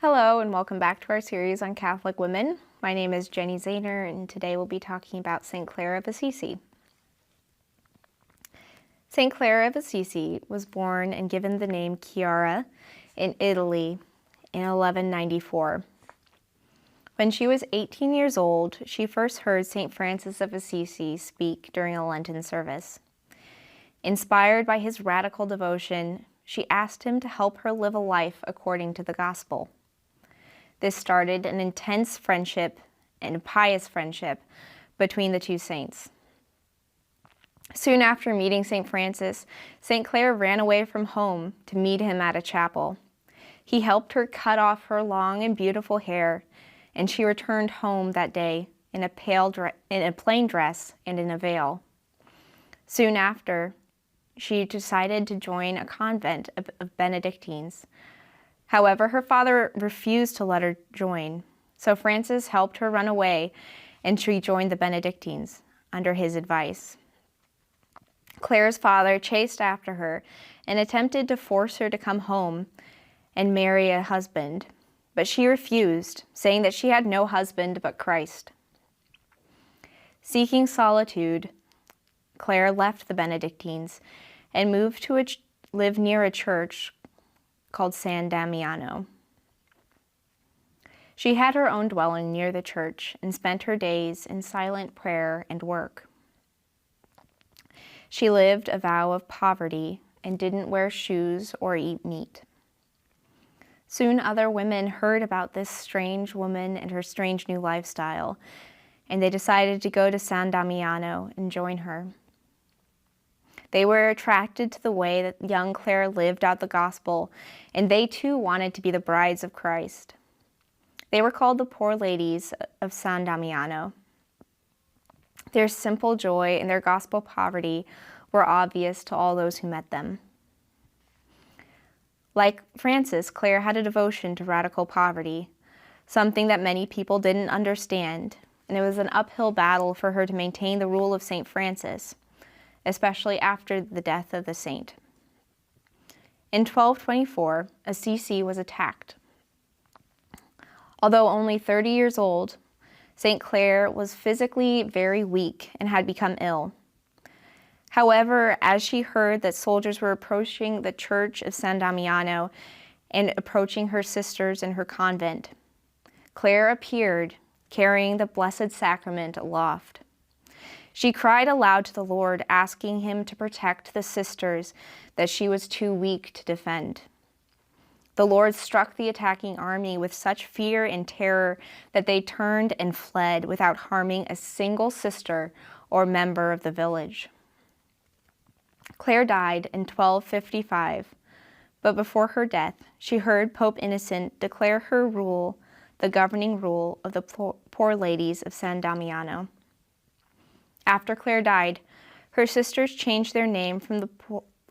Hello and welcome back to our series on Catholic women. My name is Jenny Zahner and today we'll be talking about Saint Clare of Assisi. Saint Clare of Assisi was born and given the name Chiara in Italy in 1194. When she was 18 years old, she first heard Saint Francis of Assisi speak during a Lenten service. Inspired by his radical devotion, she asked him to help her live a life according to the gospel. This started an intense friendship and a pious friendship between the two saints. Soon after meeting St. Francis, St. Clare ran away from home to meet him at a chapel. He helped her cut off her long and beautiful hair, and she returned home that day in a plain dress and in a veil. Soon after, she decided to join a convent of Benedictines. However, her father refused to let her join, so Francis helped her run away and she joined the Benedictines under his advice. Clare's father chased after her and attempted to force her to come home and marry a husband, but she refused, saying that she had no husband but Christ. Seeking solitude, Clare left the Benedictines and moved to live near a church called San Damiano. She had her own dwelling near the church and spent her days in silent prayer and work. She lived a vow of poverty and didn't wear shoes or eat meat. Soon other women heard about this strange woman and her strange new lifestyle, and they decided to go to San Damiano and join her. They were attracted to the way that young Clare lived out the gospel, and they too wanted to be the brides of Christ. They were called the Poor Ladies of San Damiano. Their simple joy and their gospel poverty were obvious to all those who met them. Like Francis, Clare had a devotion to radical poverty, something that many people didn't understand, and it was an uphill battle for her to maintain the rule of St. Francis, especially after the death of the saint. In 1224, Assisi was attacked. Although only 30 years old, St. Clare was physically very weak and had become ill. However, as she heard that soldiers were approaching the church of San Damiano and approaching her sisters in her convent, Clare appeared carrying the Blessed Sacrament aloft. She cried aloud to the Lord, asking him to protect the sisters that she was too weak to defend. The Lord struck the attacking army with such fear and terror that they turned and fled without harming a single sister or member of the village. Clare died in 1255, but before her death, she heard Pope Innocent declare her rule the governing rule of the Poor Ladies of San Damiano. After Clare died, her sisters changed their name from the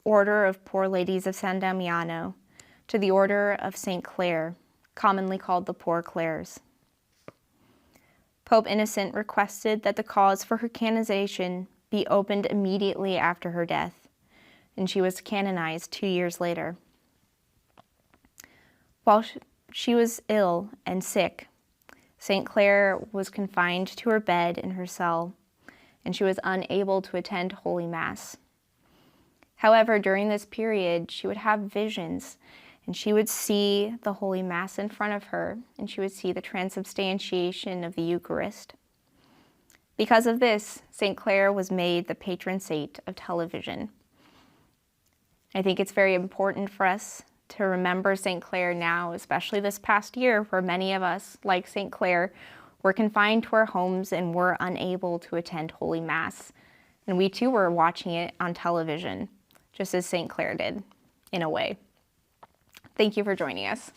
Order of Poor Ladies of San Damiano to the Order of Saint Clare, commonly called the Poor Clares. Pope Innocent requested that the cause for her canonization be opened immediately after her death, and she was canonized 2 years later. While she was ill and sick, Saint Clare was confined to her bed in her cell, and she was unable to attend Holy Mass. However, during this period, she would have visions, and she would see the Holy Mass in front of her, and she would see the transubstantiation of the Eucharist. Because of this, St. Clare was made the patron saint of television. I think it's very important for us to remember St. Clare now, especially this past year, where many of us, like St. Clare, were confined to our homes and were unable to attend Holy Mass. And we too were watching it on television, just as St. Clare did, in a way. Thank you for joining us.